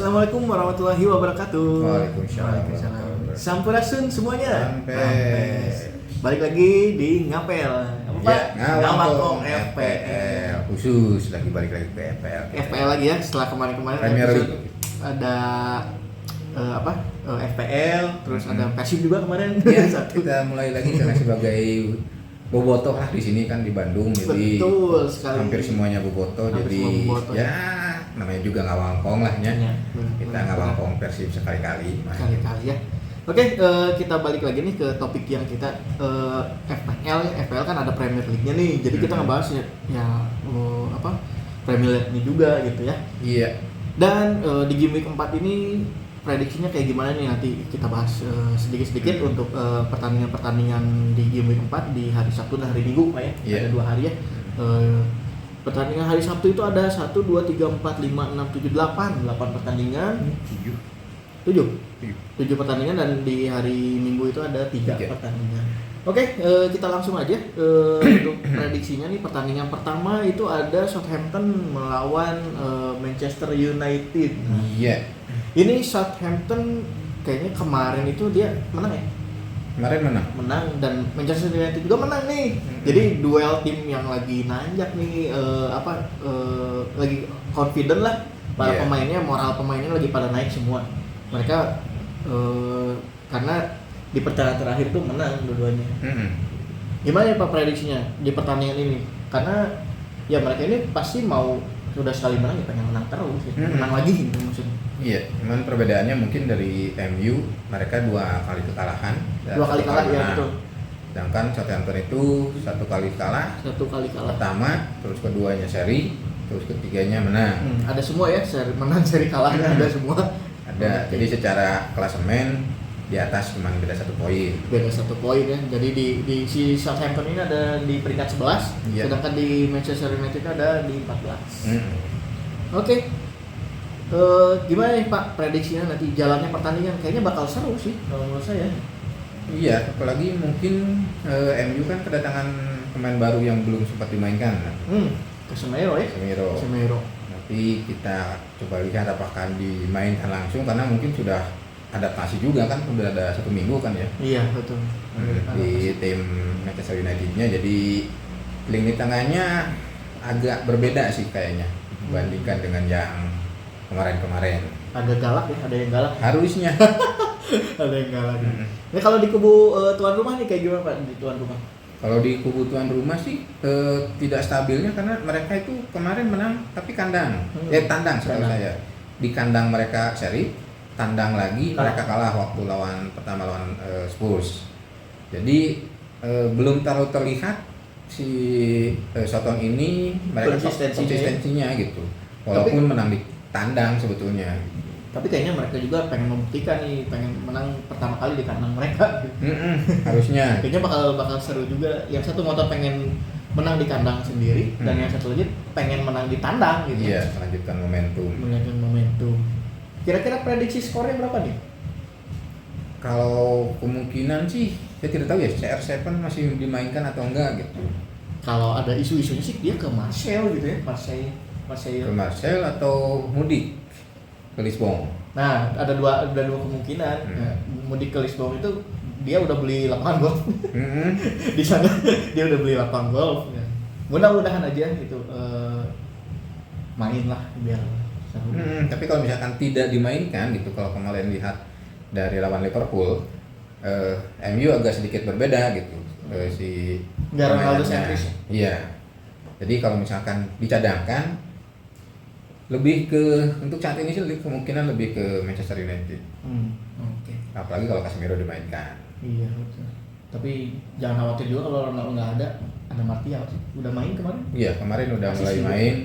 Assalamualaikum warahmatullahi wabarakatuh. Waalaikumsalam. Sampurasun semuanya. Sampai. Balik lagi di Ngapel. Apa Pak? Ngawangkong FPL. Khusus lagi balik lagi ke FPL. FPL lagi ya setelah kemarin-kemarin Premier episode League. ada FPL, terus ada Persib juga kemarin. Ya, Satu. kita mulai lagi karena sebagai bobotoh lah di sini kan di Bandung, jadi Betul sekali. hampir semuanya bobotoh. Hampir Jadi semua bobotoh. ya namanya juga ngawangkong lah ya. Ya, Kita benar. ngawangkong Persib sekali-kali. Kali-kali ya. Oke, kita balik lagi nih ke topik yang kita FPL kan ada Premier League-nya nih. Jadi kita ngebahas Premier League-nya juga gitu ya. Iya. Dan di game week 4 ini prediksinya kayak gimana nih nanti kita bahas sedikit-sedikit untuk pertandingan-pertandingan di game week 4 di hari Sabtu dan hari Minggu Pak ya. Iya. Ada 2 hari ya. Pertandingan hari Sabtu itu ada 1, 2, 3, 4, 5, 6, 7, 8 pertandingan. 7 pertandingan, dan di hari Minggu itu ada 3 pertandingan. Oke, kita langsung aja untuk prediksinya nih. Pertandingan pertama itu ada Southampton melawan Manchester United. Iya. Ini Southampton kayaknya kemarin itu dia menang ya? Kemarin menang. Dan Manchester United juga menang nih. Jadi duel tim yang lagi nanjak nih, lagi confident lah. Para pemainnya, moral pemainnya lagi pada naik semua. Mereka karena di pertandingan terakhir tuh menang dua-duanya. Gimana ya Pak prediksinya di pertandingan ini? Karena ya mereka ini pasti mau sudah sekali menang ya pengen menang terus ya. Menang lagi gitu maksudnya. Iya, cuman perbedaannya mungkin dari MU, mereka 2 kali kekalahan. 2 kali kalah ya, betul. Sedangkan Southampton itu 1 kali kalah. 1 kali kalah. Pertama, terus keduanya seri, terus ketiganya menang. Ada semua ya, seri menang seri kalahnya ada semua. Ada. Jadi secara klasemen di atas cuma beda 1 poin. Beda 1 poin ya. Jadi di si Southampton ini ada di peringkat 11, sedangkan di Manchester United ada di 14. Oke. Gimana nih Pak prediksinya nanti jalannya pertandingan? Kayaknya bakal seru sih kalau menurut saya. Iya, apalagi mungkin MU kan kedatangan pemain baru yang belum sempat dimainkan. Casemiro ya? Casemiro. Nanti kita coba lihat apakah dimainkan langsung, karena mungkin sudah adaptasi juga kan, udah ada 1 minggu kan ya. Iya betul. Di tim Manchester United-nya, jadi lini tengahnya agak berbeda sih kayaknya dibandingkan dengan yang kemarin-kemarin. Agak galak ya, ada yang galak. Harusnya. Ada yang galak. Nah kalau di kubu tuan rumah nih kayak gimana Pak di tuan rumah? Kalau di kubu tuan rumah sih tidak stabilnya, karena mereka itu kemarin menang tapi kandang. Tandang setahu saya. Di kandang mereka seri, tandang lagi mereka kalah waktu pertama lawan Spurs. Jadi belum terlalu terlihat si Soton ini mereka konsistensinya gitu. Walaupun menang di tandang sebetulnya. Tapi kayaknya mereka juga pengen membuktikan nih, pengen menang pertama kali di kandang mereka. Harusnya. Kayaknya bakal seru juga. Yang satu motor pengen menang di kandang sendiri, dan yang satu lagi pengen menang di tandang gitu. Iya, melanjutkan momentum. Kira-kira prediksi skornya berapa nih? Kalau kemungkinan sih saya tidak tahu ya, CR7 masih dimainkan atau enggak gitu. Kalau ada isu-isunya sih dia ke Marseille gitu ya, Ke Marseille atau mudik ke Lisbon. Nah, ada dua kemungkinan. Nah, mudik ke Lisbon itu dia udah beli lapangan golf. Di sana dia udah beli lapangan golf. Ya. Mudah-mudahan aja gitu main lah biar seru. Tapi kalau misalkan tidak dimainkan gitu, kalau kemarin lihat dari lawan Liverpool, MU agak sedikit berbeda gitu. Si Ronaldo sentris. Iya. Jadi kalau misalkan dicadangkan, lebih ke untuk saat ini sih kemungkinan lebih ke Manchester United. Oke. Apalagi kalau Casemiro dimainkan. Iya betul. Tapi jangan khawatir juga kalau Ronaldo nggak ada Martial. Udah main kemarin? Iya, kemarin udah mulai main.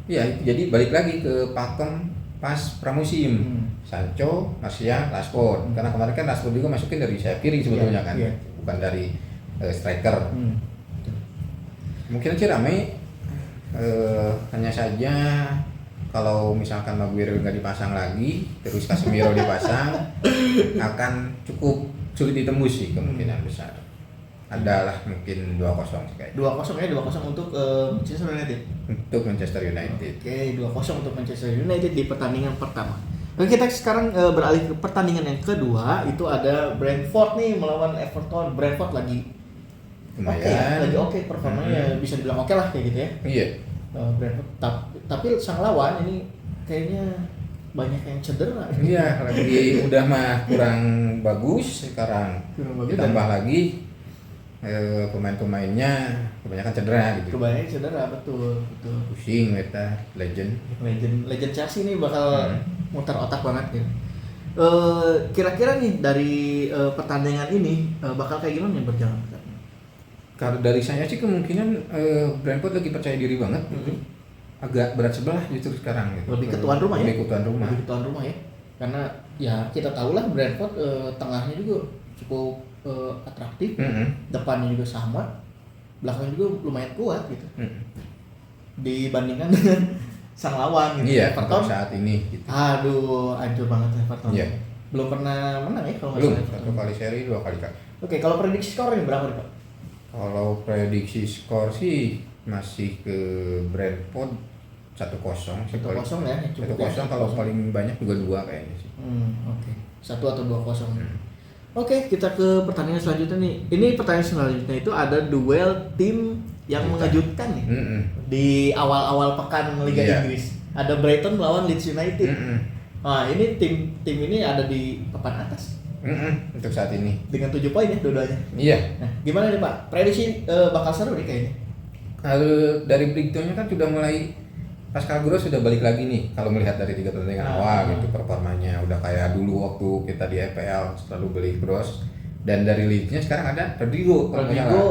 Iya, jadi balik lagi ke pakem pas pramusim. Sancho, Martial, Rashford. Karena kemarin kan Rashford juga masukin dari sayap kiri sebetulnya kan, bukan dari striker. Mungkin sih ramai. Hanya saja kalau misalkan Maguire nggak dipasang lagi, terus Casemiro dipasang, akan cukup sulit ditembus sih kemungkinan besar. Adalah mungkin 2-0 sih kayaknya. 2-0 ya, 2-0 untuk Manchester United. Untuk Manchester United. Oke, 2-0 untuk Manchester United di pertandingan pertama. Oke, kita sekarang beralih ke pertandingan yang kedua. Itu ada Brentford nih melawan Everton. Brentford lagi Lumayan. lagi oke performanya, bisa dibilang oke lah kayak gitu ya. Iya. Brentford tapi sang lawan ini kayaknya banyak yang cedera. Iya, lagi udah mah kurang bagus sekarang. Ditambah lagi pemain-pemainnya kebanyakan cedera gitu. Kebanyakan cedera, betul. Pusing kita Legend Chelsea ini bakal muter otak banget gitu. Kira-kira nih dari pertandingan ini bakal kayak gimana yang berjalan? Kalau dari saya sih kemungkinan Brentford lagi percaya diri banget gitu. Agak berat sebelah justru sekarang gitu. Lebih ke tuan rumah ya? Lebih ke tuan rumah ya. Karena ya kita tahu lah Brentford tengahnya juga cukup atraktif, depannya juga sama, belakangnya juga lumayan kuat gitu. Dibandingkan dengan sang lawan gitu. Iya, Everton saat ini gitu. Aduh, hancur banget Everton. Iya. Belum pernah menang ya kalau nggak Belum, salah. 1 kali seri, 2 kali kak. Oke, kalau prediksi skor ini berapa nih Pak? Kalau prediksi skor sih masih ke Brentford 1-0. 1-0 ya, cukup 1-0 kalau paling banyak juga 2 kayaknya sih. Oke. 1 atau 2-0. Oke, kita ke pertandingan selanjutnya nih. Ini pertandingan selanjutnya itu ada duel tim yang mengejutkan nih. Di awal-awal pekan Liga Inggris. Ada Brighton melawan Leeds United. Nah, ini tim ini ada di papan atas. Untuk saat ini. Dengan 7 poin ya dua-duanya. Iya. Nah, gimana nih Pak? Prediksi bakal seru nih kayaknya. Kalau dari Brightonnya kan sudah mulai Pascal Gross sudah balik lagi nih kalau melihat dari 3 pertandingan awal gitu performanya udah kayak dulu waktu kita di EPL selalu beli Gross. Dan dari Leeds-nya sekarang ada Rodrigo,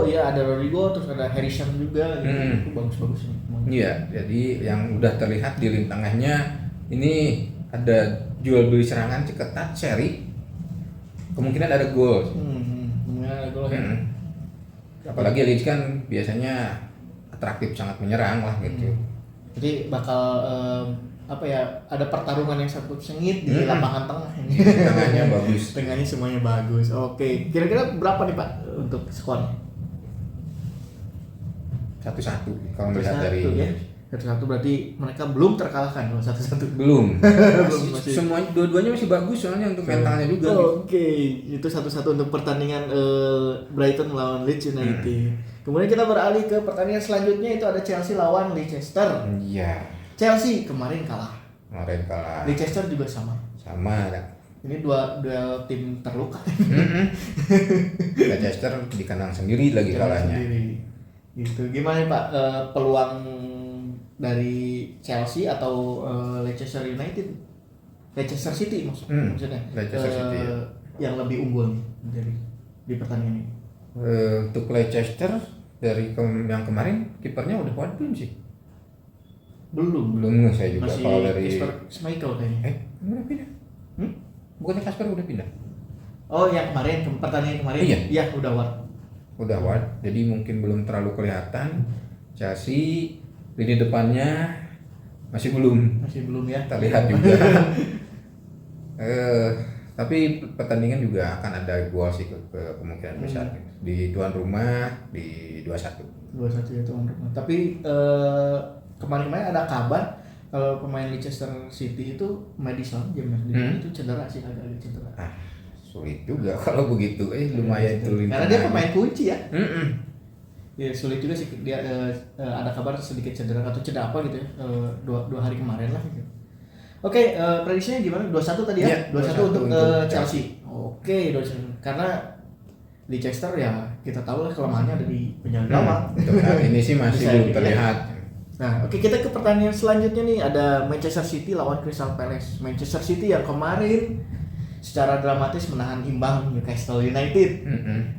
ya ada Rodrigo, terus ada Harrison juga gitu. Itu bagus-bagus nih. Iya, jadi yang udah terlihat di lini tengahnya ini ada jual beli serangan ketat seri. Kemungkinan ada gol. Kemungkinan ada gol ya. Apalagi Leeds kan biasanya atraktif, sangat menyerang lah gitu. Jadi bakal ada pertarungan yang sangat sengit di lapangan tengah ini. Tengahnya bagus. Tengahnya semuanya bagus. Oke, kira-kira berapa nih Pak untuk skor? 1-1 kalau melihat dari ya. 1-1 berarti mereka belum terkalahkan kalau 1-1. Belum. Masih. Semuanya dua-duanya masih bagus soalnya untuk mentalnya juga. Oke, itu 1-1 untuk pertandingan Brighton melawan Leeds United. Kemudian kita beralih ke pertandingan selanjutnya, itu ada Chelsea lawan Leicester. Iya. Chelsea kemarin kalah. Leicester juga sama. Sama. Ini dua tim terluka. Leicester di kandang sendiri lagi kalahnya. Gitu. Gimana Pak peluang dari Chelsea atau Leicester United? Leicester City maksudnya. Leicester City ya. Yang lebih unggul nih di pertandingan ini. Untuk Leicester dari yang kemarin kipernya udah kuat belum sih? Belum saya juga masih kalau dari Kasper Schmeichel kayaknya. Udah pindah? Bukannya Kasper udah pindah? Oh yang kemarin, pertandingan kemarin? Iya udah Ward. Jadi mungkin belum terlalu kelihatan. Chelsea lini depannya masih belum ya terlihat juga. Tapi pertandingan juga akan ada gol sih ke kemungkinan besar di tuan rumah di 2-1 ya tuan rumah. Tapi kemarin ada kabar kalau pemain Leicester City itu Madison itu cedera sih, agak cedera. Sulit juga kalau begitu. Lumayan itu karena dia pemain kunci ya. Ya sulit juga sih dia ada kabar sedikit cedera atau cedera apa gitu ya. 2 hari kemarin lah gitu. Oke, prediksinya gimana? 2-1 tadi ya? 2-1 untuk Chelsea. Oke, 2-1. Karena Leicester ya kita tahu lah kelemahannya ada di penjaga gawang. Untuk saat ini sih masih belum terlihat. Nah, oke, kita ke pertandingan selanjutnya nih, ada Manchester City lawan Crystal Palace. Manchester City yang kemarin secara dramatis menahan imbang Newcastle United.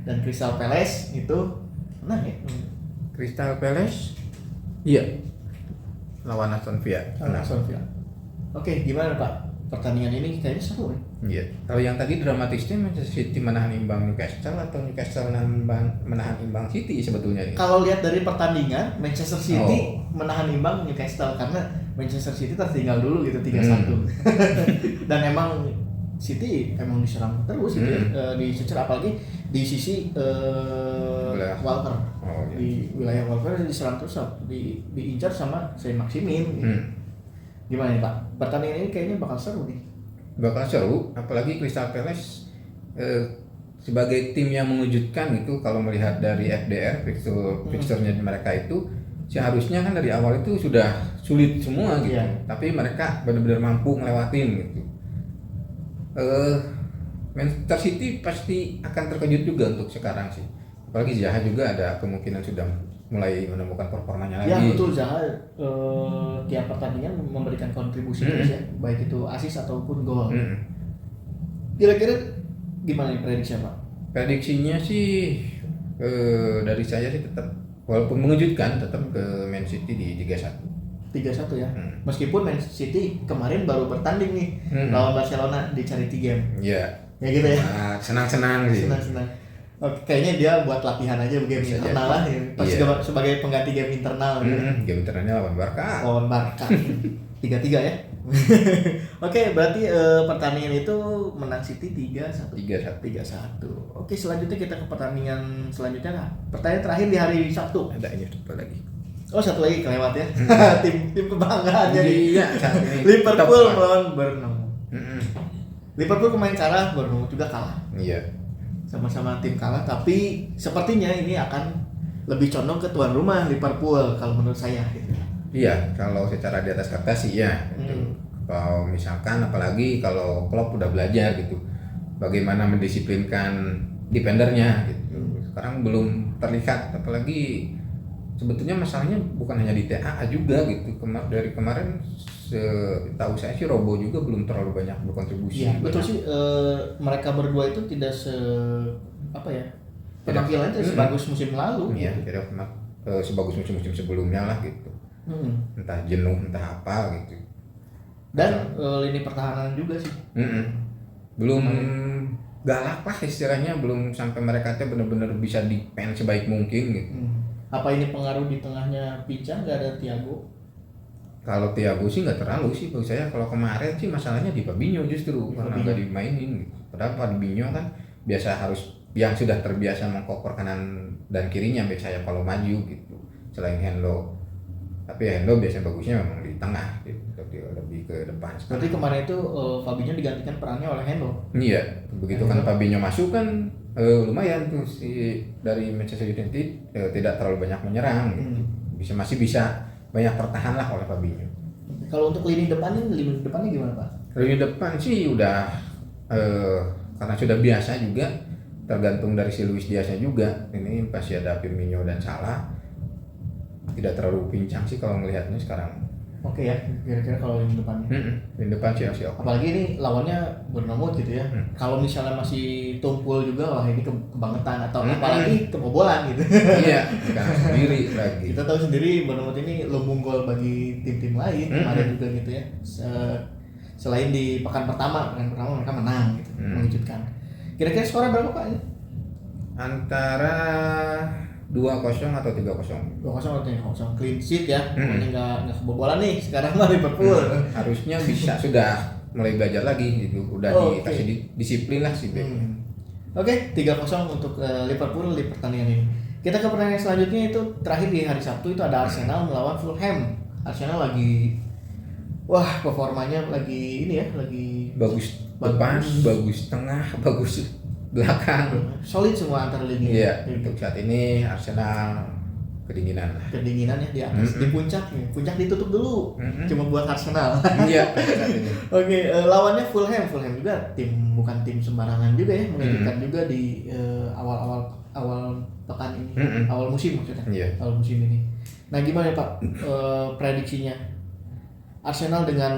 Dan Crystal Palace itu menang ya. Crystal Palace? Iya. Lawan Aston Villa. Oke, gimana Pak? Pertandingan ini kayaknya seru ya? Iya. Kalau yang tadi dramatisnya Manchester City menahan imbang Newcastle atau Newcastle menahan imbang City sebetulnya ini? Kalau lihat dari pertandingan, Manchester City menahan imbang Newcastle karena Manchester City tertinggal dulu gitu 3-1. Dan emang City emang diserang terus gitu dicecer, apalagi di sisi Walker. Di wilayah Walker diserang terus, diincar sama Saint Maximin. Gimana nih Pak? Pertandingan ini kayaknya bakal seru nih. bakal seru, apalagi Crystal Palace sebagai tim yang mengejutkan gitu kalau melihat dari FDR fixture-nya mereka itu seharusnya kan dari awal itu sudah sulit semua gitu, tapi mereka benar-benar mampu ngelewatin gitu. Manchester City pasti akan terkejut juga untuk sekarang sih, apalagi Zaha juga ada kemungkinan sudah mulai menemukan performanya lagi. Ya betul, Zaha tiap pertandingan memberikan kontribusi terus ya, baik itu assist ataupun gol. Kira-kira gimana nih prediksi Pak? Prediksinya sih dari saya sih tetap, walaupun mengejutkan, tetap ke Man City di 3-1. 3-1 ya. Meskipun Man City kemarin baru bertanding nih lawan Barcelona di Charity Game. Iya. Ya gitu ya. Senang-senang sih. Senang-senang. Oke, kayaknya dia buat latihan aja game internal lah ya. Pas sebagai pengganti game internal gitu. Game internalnya lawan Barca. Lawan Barca. 3-3 ya. Oke, berarti pertandingan itu menang City 3-1. 3-1. Oke, selanjutnya kita ke pertandingan selanjutnya lah. Pertandingan terakhir di hari Sabtu. Ada ini satu lagi. Oh, satu lagi kelewat ya. tim kebanggaan jadi. Iya, Liverpool melawan Bournemouth. Liverpool kemarin kalah, Bournemouth juga kalah. Iya. Sama-sama tim kalah, tapi sepertinya ini akan lebih condong ke tuan rumah Liverpool kalau menurut saya gitu. Iya, kalau secara di atas kertas sih ya. Gitu. Kalau misalkan apalagi kalau Klopp udah belajar gitu, bagaimana mendisiplinkan defendernya gitu. Sekarang belum terlihat, apalagi sebetulnya masalahnya bukan hanya di TAA juga gitu. Dari kemarin tahu saya sih Robo juga belum terlalu banyak berkontribusi. Iya, betul sih, mereka berdua itu tidak penampilannya tidak sebagus musim lalu. Iya, tidak sebagus musim-musim sebelumnya lah gitu. Entah jenuh, entah apa gitu. Dan lini pertahanan juga sih. Belum galak lah istilahnya, belum sampai mereka tuh benar-benar bisa defend sebaik mungkin gitu. Apa ini pengaruh di tengahnya pincang, nggak ada Thiago? Kalau Thiago sih nggak terlalu sih menurut saya. Kalau kemarin sih masalahnya di Fabinho justru karena nggak dimainin gitu. Padahal Fabinho kan biasa harus yang sudah terbiasa mengkoper kanan dan kirinya biasanya kalau maju gitu. Selain Hendo, tapi Hendo biasanya bagusnya memang di tengah gitu, lebih ke depan. Berarti kemarin itu Fabinho digantikan perannya oleh Hendo. Iya, begitu kan Fabinho masuk kan lumayan tuh si dari Manchester United tidak terlalu banyak menyerang gitu. Masih bisa banyak tertahan lah oleh Fabinho. Kalau untuk lini depannya gimana Pak? Lini depan sih udah karena sudah biasa juga, tergantung dari si Luis Diaz-nya juga. Ini pasti ada Firmino dan Salah, tidak terlalu pincang sih kalau melihatnya sekarang. Oke ya, kira-kira kalau lini depannya. Lini depan sih oke. Apalagi ini lawannya Bournemouth gitu ya. Kalau misalnya masih tumpul juga, wah ini kebangetan atau apalagi kebobolan gitu. Iya, bukan sendiri lagi. Kita tahu sendiri Bournemouth ini lumbung gol bagi tim-tim lain kemarin juga gitu ya. Selain di pekan pertama mereka menang gitu, mengejutkan. Kira-kira skornya berapa Pak ini? Antara 2-0 atau 3-0. 2-0 atau 3-0, clean sheet ya. Pokoknya enggak kebobolan nih sekarang mah Liverpool. Harusnya bisa sudah mulai belajar lagi gitu. Udah dikasih disiplin lah sih. Oke, 3-0 untuk Liverpool di pertandingan ini. Kita ke pertandingan selanjutnya, itu terakhir di hari Sabtu itu ada Arsenal melawan Fulham. Arsenal lagi performanya lagi ini ya, lagi bagus depan, bagus tengah, bagus belakang, solid semua antar lini. Iya, untuk saat ini Arsenal kedinginan ya di atas, di puncak ditutup dulu, cuma buat Arsenal. Iya, saat ini. Oke, lawannya Fulham juga bukan tim sembarangan juga ya, mengejutkan juga di awal pekan ini, awal musim maksudnya. Awal musim ini. Nah, gimana Pak prediksinya? Arsenal dengan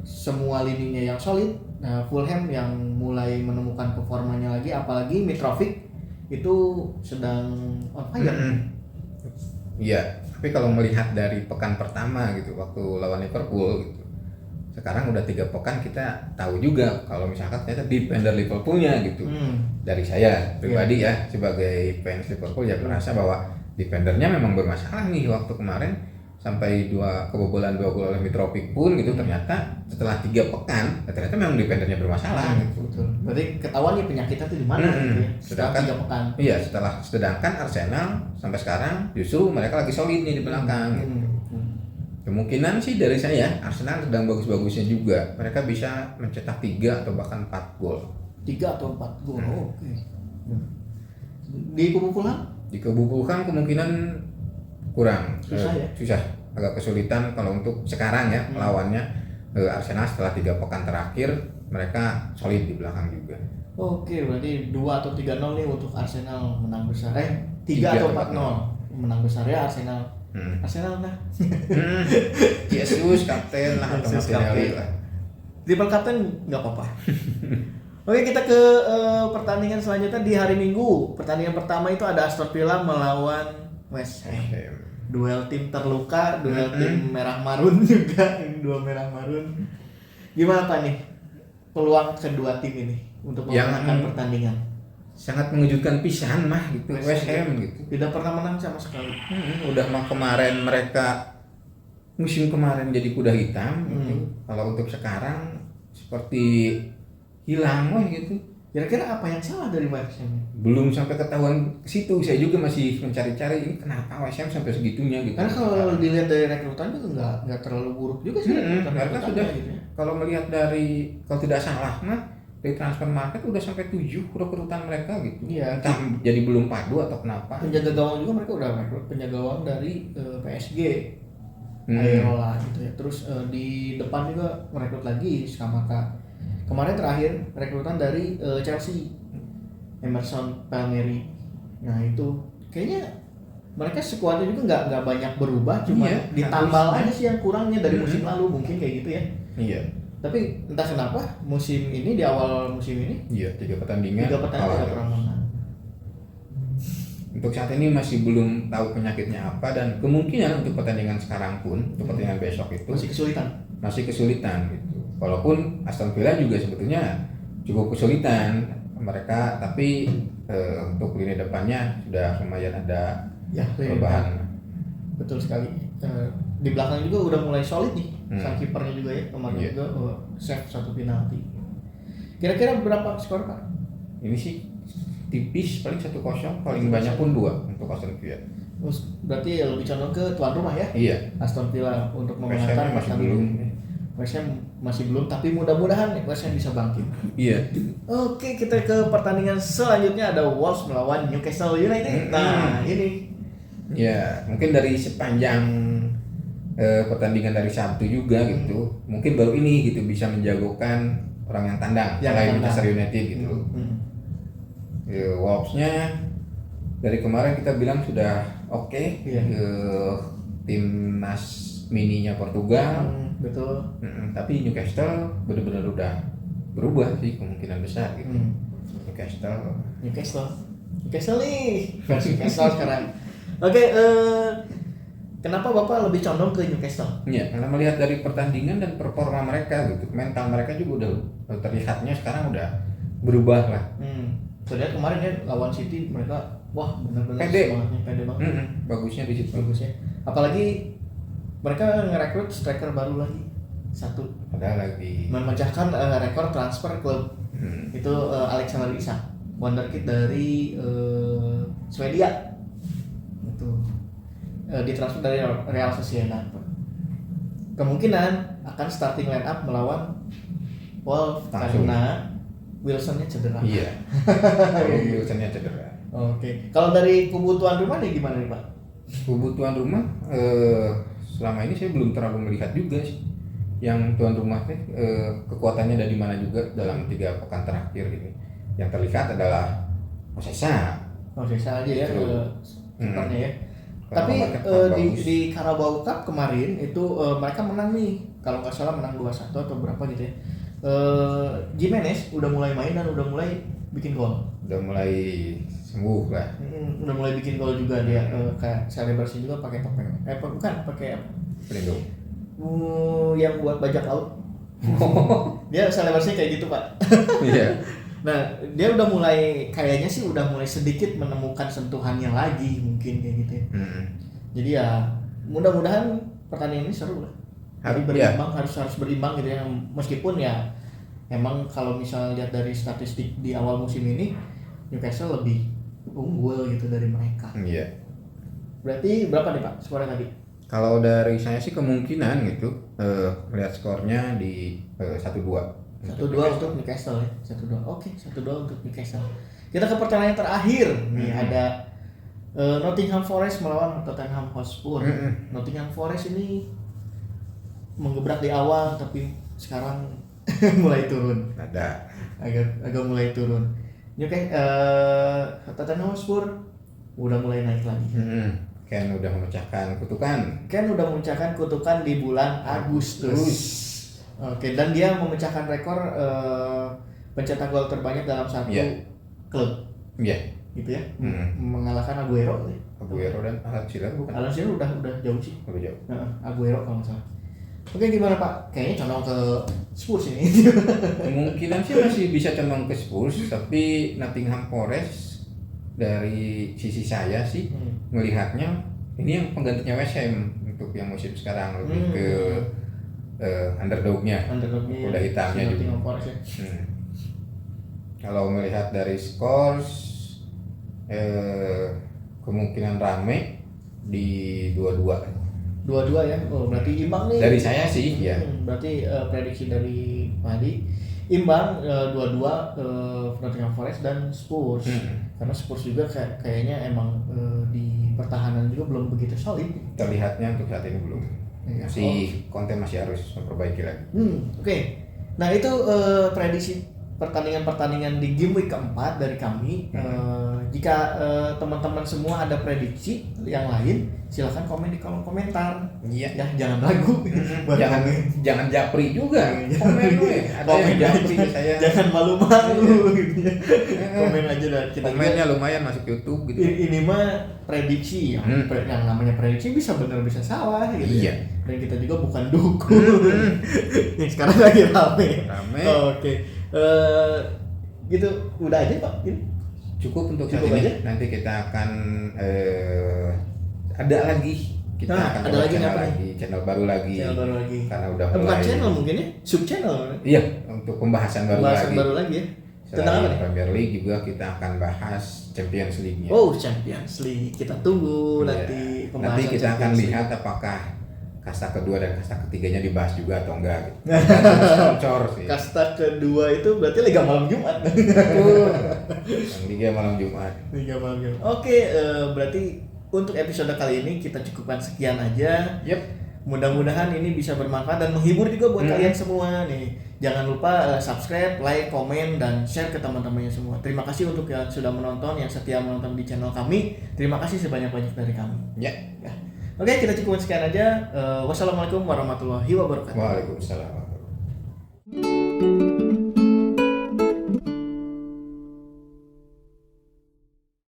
semua lininya yang solid, Fulham yang mulai menemukan performanya lagi, apalagi Mitrovic itu sedang on fire. Iya, tapi kalau melihat dari pekan pertama gitu waktu lawan Liverpool gitu, sekarang udah 3 pekan kita tahu juga kalau misalkan ternyata defender Liverpoolnya gitu. Dari saya pribadi ya sebagai fans Liverpool ya merasa bahwa defendernya memang bermasalah nih. Waktu kemarin sampai 2 kebobolan 2 gol oleh Mitrovic pun gitu, ternyata setelah 3 pekan ternyata memang defendernya bermasalah gitu. Betul. Berarti ketahuan nih penyakitnya tuh di mana gitu ya. Setelah 3 pekan. Iya, sedangkan Arsenal sampai sekarang justru mereka lagi solid nih di belakang gitu. Kemungkinan sih dari saya Arsenal sedang bagus-bagusnya juga. Mereka bisa mencetak 3 atau bahkan 4 gol. 3 atau 4 gol. Oke. Di kubu Fulham? Di kubu Fulham kemungkinan kurang Susah ya? susah, agak kesulitan kalau untuk sekarang ya melawannya. Arsenal setelah 3 pekan terakhir mereka solid di belakang juga. Oke, berarti 2 atau 3-0 nih untuk Arsenal menang besar. 3 atau 4-0 menang besar ya Arsenal. Arsenal nah. Jesus kapten lah atau Martinelli lah. Triple kapten nggak apa-apa. Oke, kita ke pertandingan selanjutnya di hari Minggu. Pertandingan pertama itu ada Aston Villa melawan West Ham. Duel tim terluka, duel tim merah marun juga, dua merah marun. Gimana Pak nih peluang kedua tim ini untuk memenangkan pertandingan? Sangat mengejutkan pisan mah gitu West Ham gitu. Tidak pernah menang sama sekali. Udah mah kemarin mereka musim kemarin jadi kuda hitam gitu. Kalau untuk sekarang seperti hilang wah gitu. Kira-kira apa yang salah dari West Ham? Belum sampai ketahuan ke situ. Saya juga masih mencari-cari ini kenapa West Ham sampai segitunya gitu. Karena kalau dilihat dari rekrutan itu nggak terlalu buruk juga sih. Mereka sudah gitu ya. Kalau melihat dari kalau tidak salah mah dari transfer market udah sampai 7 rekrutan mereka gitu. Iya. Entah jadi belum padu atau kenapa. Penjaga gawang juga mereka udah rekrut penjaga gawang dari PSG. Ayola gitu ya. Terus di depan juga merekrut lagi Skamaka. Kemarin terakhir rekrutan dari Chelsea, Emerson Palmieri. Nah itu kayaknya mereka skuadnya juga nggak banyak berubah, cuma ditambal aja sih yang kurangnya dari musim lalu mungkin kayak gitu ya. Iya. Tapi entah kenapa musim ini di awal musim ini 3 pertandingan tidak pernah menang. Untuk saat ini masih belum tahu penyakitnya apa dan kemungkinan untuk pertandingan sekarang pun untuk pertandingan besok itu masih kesulitan gitu. Walaupun Aston Villa juga sebetulnya cukup kesulitan mereka, tapi untuk lini depannya sudah lumayan ada perubahan. Betul sekali. Di belakang juga udah mulai solid nih. Sang kipernya juga ya kemarin juga save 1 penalti. Kira-kira berapa skor Pak? Ini sih tipis paling 1-0, paling banyak pun 2 untuk Aston Villa. Berarti lebih condong ke tuan rumah ya? Iya. Aston Villa untuk memenangkan pertandingan. West Ham masih belum, tapi mudah-mudahan West Ham bisa bangkit. Iya. Oke, kita ke pertandingan selanjutnya ada Wolves melawan Newcastle United. Nah, ini. Ya, mungkin dari sepanjang pertandingan dari Sabtu juga gitu, mungkin baru ini gitu bisa menjagokan orang yang tandang selain Manchester United gitu. Wolves-nya dari kemarin kita bilang sudah oke. Timnas mininya Portugal. Betul. Tapi Newcastle benar-benar udah berubah sih kemungkinan besar gitu. Newcastle nih versi Newcastle sekarang. Oke, kenapa Bapak lebih condong ke Newcastle? Ya, karena melihat dari pertandingan dan performa mereka gitu, mental mereka juga udah terlihatnya sekarang udah berubah lah. Soalnya kemarin ya lawan City mereka wah benar-benar semangatnya pede banget. Bagusnya di situ. Bagusnya. Apalagi mereka ngerekrut striker baru lagi 1. Ada lagi memecahkan rekor transfer klub. Itu Alexander Isak, wonderkid dari Swedia. Itu ditransfer dari Real Sociedad. Kemungkinan akan starting line up melawan Wolves karena Wilsonnya cedera. Iya. Wilsonnya cedera. Oke. Kalau dari kubu tuan rumah nih gimana nih Pak? Kubu tuan rumah selama ini saya belum terlalu melihat juga sih yang tuan rumah kekuatannya dari mana juga dalam 3 pekan terakhir ini. Yang terlihat adalah Osesa aja ya kipernya ya. Tapi di Carabao Cup kemarin itu mereka menang nih, kalau nggak salah menang 2-1 atau berapa gitu ya. Jimenez udah mulai main dan udah mulai bikin gol. Udah mulai sembuh lah. Udah mulai bikin gol juga dia, kayak selebrasi juga pakai topeng. Bukan pakai apa? Pelindung. Yang buat bajak laut. Dia selebrasi kayak gitu Pak. Iya. Nah dia udah mulai kayaknya sih udah mulai sedikit menemukan sentuhannya lagi mungkin kayak gitu ya. Jadi ya mudah-mudahan pertandingan ini seru lah. Harus berimbang gitu ya, meskipun ya emang kalau misalnya lihat dari statistik di awal musim ini Newcastle lebih unggul gitu dari mereka. Iya. Berarti berapa nih Pak skornya tadi? Kalau dari saya sih kemungkinan gitu melihat skornya di 1-2. 1-2 untuk Newcastle ya. 1-2. Oke, 1-2 untuk Newcastle. Kita ke pertandingan terakhir. Nih ada Nottingham Forest melawan Tottenham Hotspur. Nottingham Forest ini menggebrak di awal tapi sekarang mulai turun. Agak mulai turun. Tottenham Hotspur udah mulai naik lagi. Ken udah memecahkan kutukan di bulan Agustus. Oke, dan dia memecahkan rekor pencetak gol terbanyak dalam satu klub. Gitu ya. Mengalahkan Aguero dan Alan Shearer bukan? Alan Shearer udah jauh sih. Udah jauh. Aguero kalau nggak salah. Oke, gimana Pak? Kayaknya condong ke Spurs ini. Kemungkinan sih masih bisa condong ke Spurs, tapi Nottingham Forest dari sisi saya sih melihatnya ini yang penggantinya West Ham untuk yang musim sekarang, lebih ke underdognya kuda hitamnya juga. Kalau melihat dari skor kemungkinan rame di 2-2 ya. Oh, berarti imbang nih. Dari saya sih ya. Berarti prediksi dari Padi imbang 2-2 Nottingham Forest dan Spurs. Karena Spurs juga kayaknya emang di pertahanan juga belum begitu solid. Terlihatnya untuk saat ini belum. Konten masih harus memperbaiki lagi. Oke. Nah, itu prediksi pertandingan di game week keempat dari kami. Jika teman-teman semua ada prediksi yang lain, silahkan komen di kolom komentar. Iya. Ya, jangan ragu. Jangan japri juga. Komen ada yang japri ke saya. Jangan malu-malu gitu ya. Komen aja dah. Komennya lumayan masuk YouTube gitu. Ini mah prediksi yang namanya prediksi bisa benar bisa salah gitu. Iya. Dan kita juga bukan dukun. Yang sekarang lagi rame. Oke. Gitu udah aja Pak. Ini cukup untuk saat ini. Nanti kita akan ada lagi. Kita akan ada lagi channel baru lagi. Karena udah mulai. Bukan channel mungkin ya, sub channel. Iya, untuk pembahasan baru lagi ya. Tentang apa nih? Premier League juga kita akan bahas Champions League-nya. Oh, Champions League. Kita tunggu nanti pembahasan. Nanti kita akan lihat apakah kasta kedua dan kasta ketiganya dibahas juga atau enggak gitu. Sih. Kasta kedua itu berarti Liga Malam Jumat. Liga Malam Jumat. Oke, berarti untuk episode kali ini kita cukupkan sekian aja. Mudah-mudahan ini bisa bermanfaat dan menghibur juga buat kalian semua nih. Jangan lupa subscribe, like, komen, dan share ke teman-temannya semua. Terima kasih untuk yang sudah menonton, yang setia menonton di channel kami. Terima kasih sebanyak-banyak dari kami. Ya. Oke, kita cukupkan sekian aja. Wassalamualaikum warahmatullahi wabarakatuh. Waalaikumsalam.